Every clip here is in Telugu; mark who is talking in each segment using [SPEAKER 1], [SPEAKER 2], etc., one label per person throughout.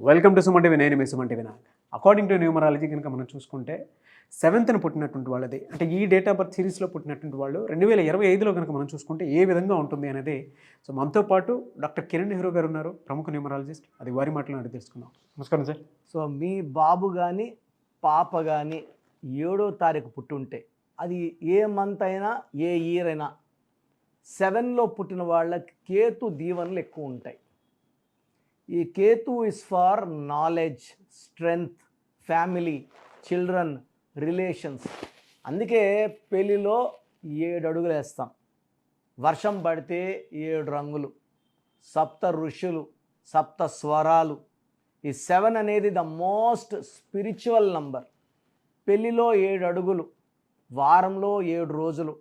[SPEAKER 1] Welcome to Suman TV. నేను మీ Suman TV. According to numerology కనుక మనం చూసుకుంటే 7th పుట్టినటువంటి వాళ్ళది, అంటే ఈ డేట్ ఆఫ్ బర్త్ సిరీస్లో పుట్టినటువంటి వాళ్ళు 2025లో కనుక మనం చూసుకుంటే ఏ విధంగా ఉంటుంది అనేది. సో మనతో పాటు డాక్టర్ కిరణ్ నెహ్రూ గారు ఉన్నారు, ప్రముఖ న్యూమరాలజిస్ట్. అది వారి మాటలు అడిగి తెలుసుకుందాం. నమస్కారం సార్.
[SPEAKER 2] సో మీ బాబు కానీ పాప కానీ 7వ తారీఖు పుట్టుంటే అది ఏ మంత్ అయినా ఏ ఇయర్ అయినా 7లో పుట్టిన వాళ్ళకి కేతు దీవెనలు ఎక్కువ ఉంటాయి. ఈ Ketu is for knowledge, strength, family, children, relations. అందుకే పెళ్ళిలో 7 అడుగులు వేస్తాం, వర్షం పడితే 7 రంగులు, సప్త ఋషులు, సప్త స్వరాలు. ఈ 7 అనేది ద మోస్ట్ స్పిరిచువల్ నంబర్. పెళ్ళిలో 7 అడుగులు, వారంలో 7 రోజులు,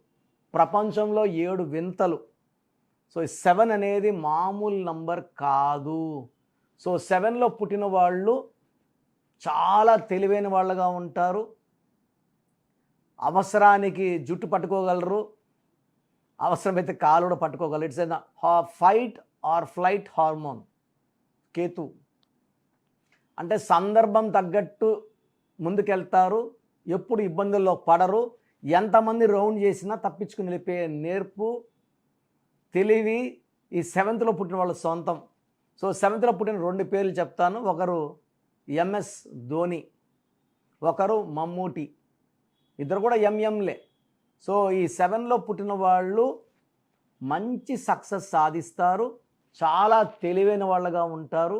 [SPEAKER 2] ప్రపంచంలో 7 వింతలు. సో ఈ 7 అనేది మామూలు నంబర్ కాదు. సో 7లో పుట్టిన వాళ్ళు చాలా తెలివైన వాళ్ళగా ఉంటారు. అవసరానికి జుట్టు పట్టుకోగలరు, అవసరమైతే కాలు కూడా పట్టుకోగలరు. It's an fight or flight hormone. Ketu అంటే సందర్భం తగ్గట్టు ముందుకెళ్తారు, ఎప్పుడు ఇబ్బందుల్లో పడరు, ఎంతమంది రౌండ్ చేసినా తప్పించుకుని వెళ్ళిపోయే నేర్పు, తెలివి ఈ 7th పుట్టిన వాళ్ళ సొంతం. సో 7th పుట్టిన 2 పేర్లు చెప్తాను. ఒకరు ఎంఎస్ ధోని, ఒకరు మమ్మూటి. ఇద్దరు కూడా ఎంఎంలే. సో ఈ 7లో పుట్టిన వాళ్ళు మంచి సక్సెస్ సాధిస్తారు, చాలా తెలివైన వాళ్ళగా ఉంటారు.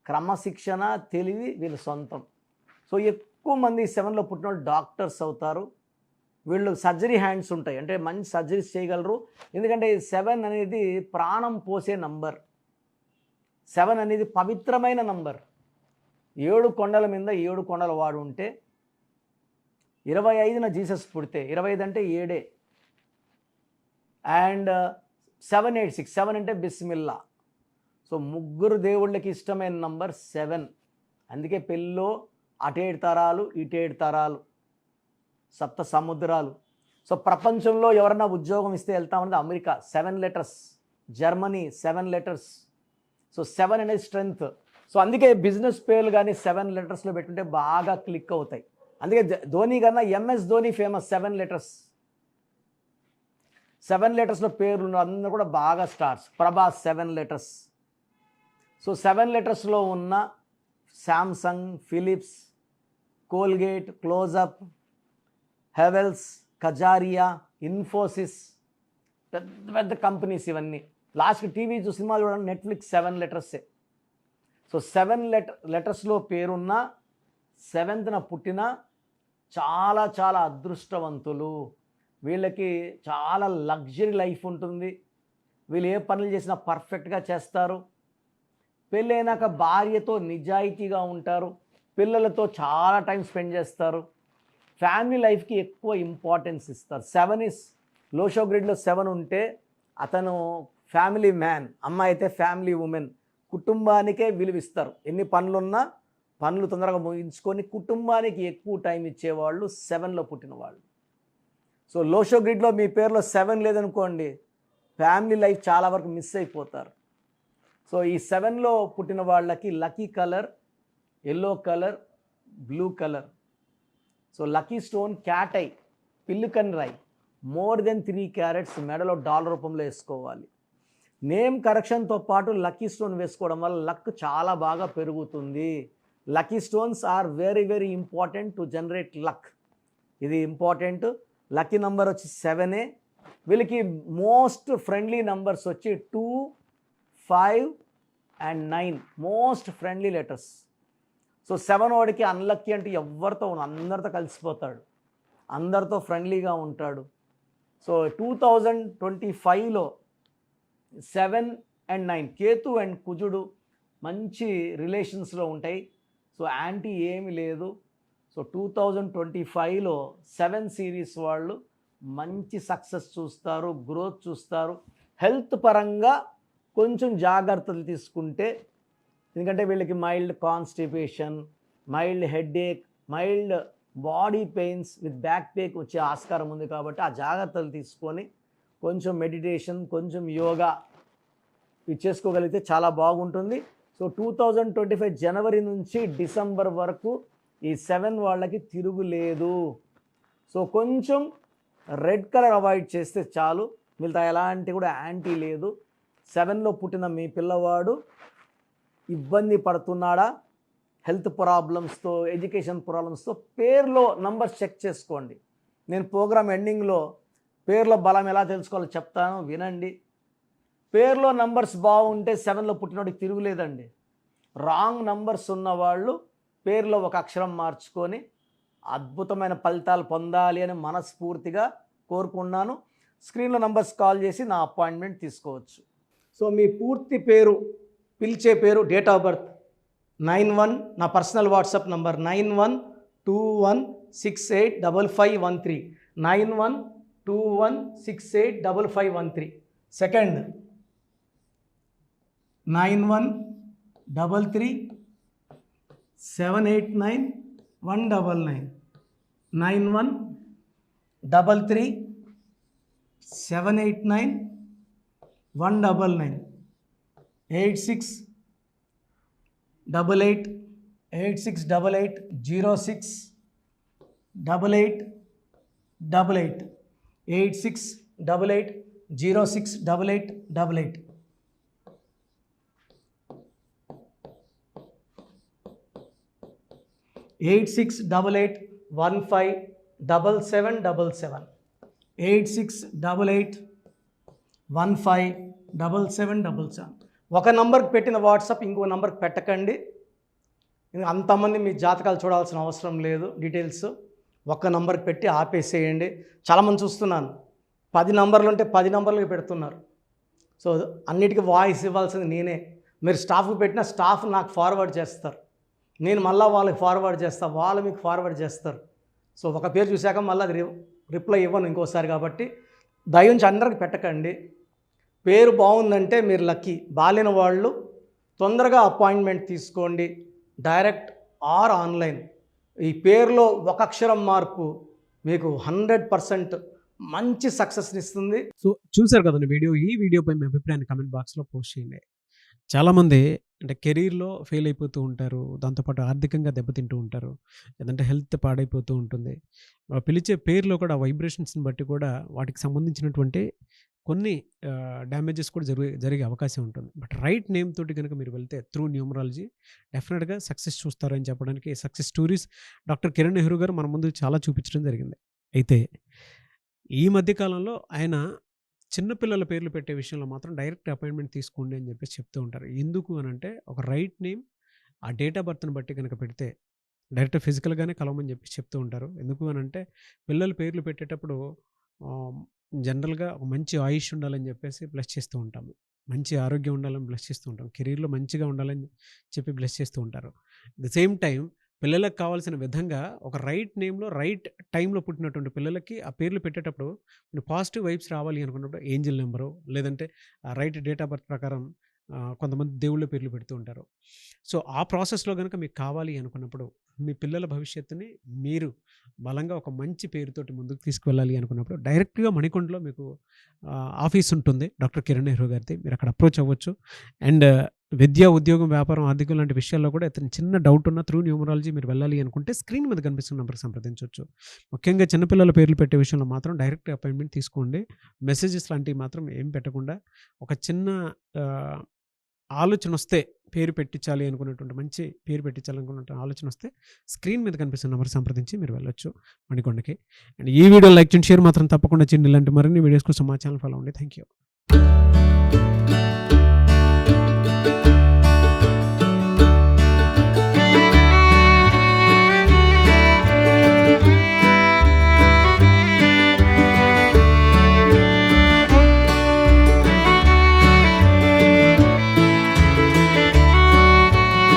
[SPEAKER 2] క్రమశిక్షణ, తెలివి వీళ్ళ సొంతం. సో ఎక్కువ మంది 7లో పుట్టిన వాళ్ళు డాక్టర్స్ అవుతారు. వీళ్ళు సర్జరీ హ్యాండ్స్ ఉంటాయి, అంటే మంచి సర్జరీస్ చేయగలరు. ఎందుకంటే 7 అనేది ప్రాణం పోసే నంబర్. 7 అనేది పవిత్రమైన నంబర్. 7 కొండల మీద 7 కొండల వాడు ఉంటే 25న జీసస్ పుడితే 25 అంటే 7. అండ్ 786, 7 అంటే బిస్మిల్లా. సో ముగ్గురు దేవుళ్ళకి ఇష్టమైన నంబర్ 7. అందుకే పెళ్ళిలో అటేడు తరాలు, ఇటేడు తరాలు, సప్త సముద్రాలు. సో ప్రపంచంలో ఎవరన్నా ఉద్యోగం ఇస్తే వెళ్తామన్నది America 7 letters, Germany 7 letters. So 7 అనేది స్ట్రెంగ్త్. సో అందుకే బిజినెస్ పేర్లు కానీ 7 లెటర్స్లో పెట్టుంటే బాగా క్లిక్ అవుతాయి. అందుకే ధోని కన్నా ఎంఎస్ ధోని ఫేమస్. 7 లెటర్స్, 7 లెటర్స్లో పేర్లు అందరూ కూడా బాగా స్టార్స్. ప్రభాస్ 7 లెటర్స్. సో 7 లెటర్స్లో ఉన్న Samsung, Philips, Colgate, Closeup, Havells, Kajaria, Infosys, పెద్ద పెద్ద కంపెనీస్ ఇవన్నీ. లాస్ట్కి టీవీ సినిమాలు చూడండి, నెట్ఫ్లిక్స్ 7 లెటర్సే. సో 7 లెటర్స్లో పేరున్న 7th పుట్టిన చాలా చాలా అదృష్టవంతులు. వీళ్ళకి చాలా లగ్జరీ లైఫ్ ఉంటుంది. వీళ్ళు ఏ పనులు చేసినా పర్ఫెక్ట్గా చేస్తారు. పెళ్ళైనాక భార్యతో నిజాయితీగా ఉంటారు, పిల్లలతో చాలా టైం స్పెండ్ చేస్తారు, ఫ్యామిలీ లైఫ్కి ఎక్కువ ఇంపార్టెన్స్ ఇస్తారు. 7 ఇస్ లోషో గ్రిడ్లో 7 ఉంటే అతను ఫ్యామిలీ మ్యాన్, అమ్మాయి అయితే ఫ్యామిలీ ఉమెన్. కుటుంబానికే విలువిస్తారు. ఎన్ని పనులున్నా పనులు తొందరగా ముగించుకొని కుటుంబానికి ఎక్కువ టైం ఇచ్చేవాళ్ళు 7లో పుట్టిన వాళ్ళు. సో లోషో గ్రిడ్లో మీ పేరులో 7 లేదనుకోండి, ఫ్యామిలీ లైఫ్ చాలా వరకు మిస్ అయిపోతారు. సో ఈ 7లో పుట్టిన వాళ్ళకి lucky colour yellow colour, blue colour. So lucky stone cat eye, పిల్లికన్ రాయ్, మోర్ దెన్ 3 క్యారెట్స్ మెడలో డాలర్ రూపంలో వేసుకోవాలి. నేమ్ కరెక్షన్తో పాటు లక్కీ స్టోన్ వేసుకోవడం వల్ల లక్ చాలా బాగా పెరుగుతుంది. Lucky stones are very very important to generate luck. ఇది ఇంపార్టెంట్. లక్కీ నెంబర్ వచ్చి 7. వీళ్ళకి మోస్ట్ ఫ్రెండ్లీ నంబర్స్ వచ్చి 2, 5 and 9. Most friendly letters. So 7 వాడికి అన్లక్కీ అంటే ఎవరితో అందరితో కలిసిపోతాడు, అందరితో ఫ్రెండ్లీగా ఉంటాడు. సో 2025లో 7 అండ్ 9 కేతు అండ్ కుజుడు మంచి రిలేషన్స్లో ఉంటాయి. సో యాంటీ ఏమి లేదు. సో 2025లో 7 సిరీస్ వాళ్ళు మంచి సక్సెస్ చూస్తారు, గ్రోత్ చూస్తారు. హెల్త్ పరంగా కొంచెం జాగ్రత్తలు తీసుకుంటే, ఎందుకంటే వీళ్ళకి mild constipation, mild headache, mild body pains with back pain వచ్చే ఆస్కారం ఉంది. కాబట్టి ఆ జాగ్రత్తలు తీసుకొని కొంచెం మెడిటేషన్, కొంచెం యోగా ఇది చేసుకోగలిగితే చాలా బాగుంటుంది. సో 2025 జనవరి నుంచి డిసెంబర్ వరకు ఈ 7 వాళ్ళకి తిరుగులేదు. సో కొంచెం రెడ్ కలర్ అవాయిడ్ చేస్తే చాలు, మిగతా ఎలాంటి కూడా యాంటీ లేదు. 7లో పుట్టిన మీ పిల్లవాడు ఇబ్బంది పడుతున్నాడా, హెల్త్ ప్రాబ్లమ్స్తో, ఎడ్యుకేషన్ ప్రాబ్లమ్స్తో, పేరులో నంబర్స్ చెక్ చేసుకోండి. నేను ప్రోగ్రామ్ ఎండింగ్లో పేర్లో బలం ఎలా తెలుసుకోవాలో చెప్తాను, వినండి. పేర్లో నంబర్స్ బాగుంటే 7లో పుట్టినోడికి తిరుగులేదండి. రాంగ్ నంబర్స్ ఉన్నవాళ్ళు పేర్లో ఒక అక్షరం మార్చుకొని అద్భుతమైన ఫలితాలు పొందాలి అని మనస్ఫూర్తిగా కోరుకున్నాను. స్క్రీన్లో నంబర్స్ కాల్ చేసి నా అపాయింట్మెంట్ తీసుకోవచ్చు. సో మీ పూర్తి పేరు, పిలిచే పేరు, డేట్ ఆఫ్ బర్త్ 91, నా పర్సనల్ వాట్సాప్ నంబర్ 9121685513, 9121685513. సెకండ్ 9133789199, 9133789199, 868886880688, 8688068888. 8688157777, 8688157777. ఒక నంబర్కి పెట్టిన వాట్సాప్ ఇంకో నంబర్కి పెట్టకండి. అంతమంది మీ జాతకాలు చూడాల్సిన అవసరం లేదు. డీటెయిల్స్ ఒక్క నంబర్కి పెట్టి ఆపేసేయండి. చాలామంది చూస్తున్నాను 10 నంబర్లు ఉంటే 10 నంబర్లకి పెడుతున్నారు. సో అన్నిటికీ వాయిస్ ఇవ్వాల్సింది నేనే. మీరు స్టాఫ్కి పెట్టిన స్టాఫ్ నాకు ఫార్వర్డ్ చేస్తారు, నేను మళ్ళీ వాళ్ళకి ఫార్వర్డ్ చేస్తాను, వాళ్ళు మీకు ఫార్వర్డ్ చేస్తారు. సో ఒక పేరు చూశాక మళ్ళీ అది రిప్లై ఇవ్వను ఇంకోసారి. కాబట్టి దయించి అందరికి పెట్టకండి. పేరు బాగుందంటే మీరు లక్కీ. బాలేని వాళ్ళు తొందరగా అపాయింట్మెంట్ తీసుకోండి, డైరెక్ట్ ఆర్ ఆన్లైన్. ఈ పేరులో ఒక అక్షరం మార్పు మీకు 100% మంచి సక్సెస్ని ఇస్తుంది.
[SPEAKER 1] సో చూశారు కదండి వీడియో. ఈ వీడియోపై మీ అభిప్రాయాన్ని కామెంట్ బాక్స్లో పోస్ట్ చేయండి. చాలామంది అంటే కెరీర్లో ఫెయిల్ అయిపోతూ ఉంటారు, దాంతోపాటు ఆర్థికంగా దెబ్బతింటూ ఉంటారు, లేదంటే హెల్త్ పాడైపోతూ ఉంటుంది. పిలిచే పేరులో కూడా వైబ్రేషన్స్ని బట్టి కూడా వాటికి సంబంధించినటువంటి కొన్ని డ్యామేజెస్ కూడా జరిగే అవకాశం ఉంటుంది. బట్ రైట్ నేమ్ తోటి కనుక మీరు వెళ్తే త్రూ న్యూమరాలజీ డెఫినెట్గా సక్సెస్ చూస్తారని చెప్పడానికి success stories doctor Kiran Nehru గారు మన ముందు చాలా చూపించడం జరిగింది. అయితే ఈ మధ్యకాలంలో ఆయన చిన్నపిల్లల పేర్లు పెట్టే విషయంలో మాత్రం డైరెక్ట్ అపాయింట్మెంట్ తీసుకోండి అని చెప్పేసి చెప్తూ ఉంటారు. ఎందుకు అని అంటే ఒక రైట్ నేమ్ ఆ డేట్ ఆఫ్ బర్త్ని బట్టి కనుక పెడితే డైరెక్ట్ ఫిజికల్గానే కలవమని చెప్పి చెప్తూ ఉంటారు. ఎందుకు అని అంటే పిల్లల పేర్లు పెట్టేటప్పుడు జనరల్గా ఒక మంచి ఆయుష్ ఉండాలని చెప్పేసి బ్లెస్ చేస్తూ ఉంటాము, మంచి ఆరోగ్యం ఉండాలని బ్లెస్ చేస్తూ ఉంటాం, కెరీర్లో మంచిగా ఉండాలని చెప్పి బ్లెస్ చేస్తూ ఉంటారు. అట్ ద సేమ్ టైం పిల్లలకు కావాల్సిన విధంగా ఒక రైట్ నేమ్లో రైట్ టైంలో పుట్టినటువంటి పిల్లలకి ఆ పేర్లు పెట్టేటప్పుడు పాజిటివ్ వైబ్స్ రావాలి అనుకున్నప్పుడు ఏంజిల్ నెంబరు, లేదంటే రైట్ డేట్ ఆఫ్ బర్త్ ప్రకారం కొంతమంది దేవుళ్ళ పేర్లు పెడుతూ ఉంటారు. సో ఆ ప్రాసెస్లో కనుక మీకు కావాలి అనుకున్నప్పుడు మీ పిల్లల భవిష్యత్తుని మీరు బలంగా ఒక మంచి పేరుతోటి ముందుకు తీసుకువెళ్ళాలి అనుకున్నప్పుడు డైరెక్ట్గా మణికొండలో మీకు ఆఫీస్ ఉంటుంది డాక్టర్ కిరణ్ నెహ్రూ గారిది. మీరు అక్కడ అప్రోచ్ అవ్వచ్చు. అండ్ విద్య, ఉద్యోగం, వ్యాపారం, ఆర్థికం లాంటి విషయాల్లో కూడా అతను చిన్న డౌట్ ఉన్న త్రూ న్యూమరాలజీ మీరు వెళ్ళాలి అనుకుంటే స్క్రీన్ మీద కనిపిస్తున్న నెంబర్కి సంప్రదించవచ్చు. ముఖ్యంగా చిన్నపిల్లల పేర్లు పెట్టే విషయంలో మాత్రం డైరెక్ట్ అపాయింట్మెంట్ తీసుకోండి. మెసేజెస్ లాంటివి మాత్రం ఏం పెట్టకుండా ఒక చిన్న ఆలోచన వస్తే పేరు పెట్టించాలి అనుకున్నటువంటి మంచి పేరు పెట్టించాలనుకున్న ఆలోచన వస్తే స్క్రీన్ మీద కనిపిస్తున్న నెంబర్ సంప్రదించి మీరు వెళ్ళొచ్చు మణికొండకి. అండ్ ఈ వీడియో లైక్ చేయండి, షేర్ మాత్రం తప్పకుండా చేయండి. ఇలాంటి మరిన్ని వీడియోస్ కోసం మా ఛానల్ ఫాలో అవ్వండి. Thank you.